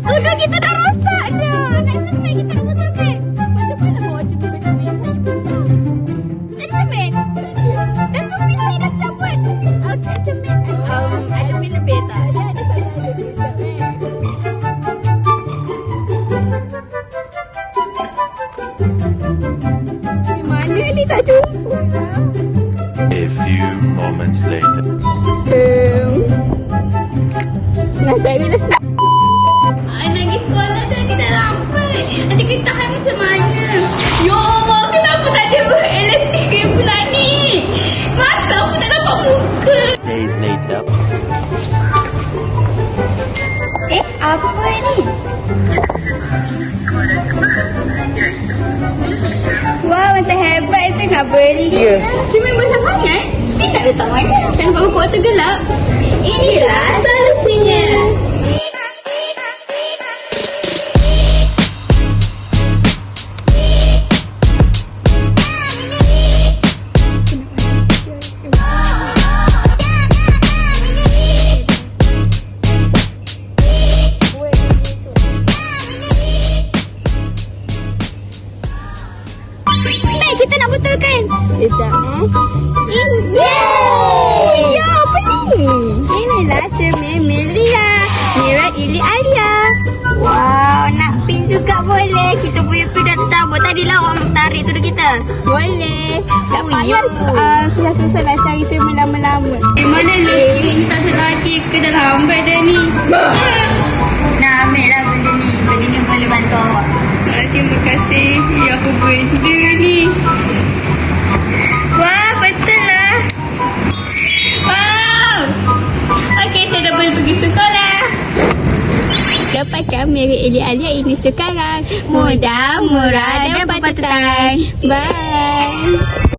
Sudah kita dah rosak dah. Nak cermin kita nak betulkan. Macam mana bawa cermin ke cermin saya besar? Tak ada cermin? Dah tu pin saya dah cabut. Okey, cermin. Ada pin lebih tak? Saya ada. Sekejap Di mana ni tak jumpa lah. A few moments later. Nak cari lah start. Nak pergi sekolah dah, dia dah lambat. Nanti kita tahan macam mana? Ya Allah, kenapa tak ada elektrik pula ni? Masa aku tak nampak muka? Days later. Apa ni? Wah, macam hebat je nak beli. Ya. Cermin besar sangat. Ni nak letak mana? Tanpa pokok tergelap. Inilah solusinya. Kita nak betulkan. Sekejap Yeay! Ya, apa ni? Inilah cermin Melia. Mira Ili Alia. Wow, nak pin juga boleh. Kita punya pin dah tercabut. Tadilah awak tarik tudung kita. Boleh. Tak payah susah-susah nak cari cermin lama-lama. Mana lagi? Ni tak ada lagi ke dah lambat dah ni. Nak ambil lah benda ni. Benda ni boleh bantu awak. Terima kasih. Ya, aku benda ni. Wah, betul lah. Wow. Okey, saya dah boleh pergi sekolah. Dapatkan Mary Eli Alia ini sekarang. Mudah, murah dan berpatutan. Bye.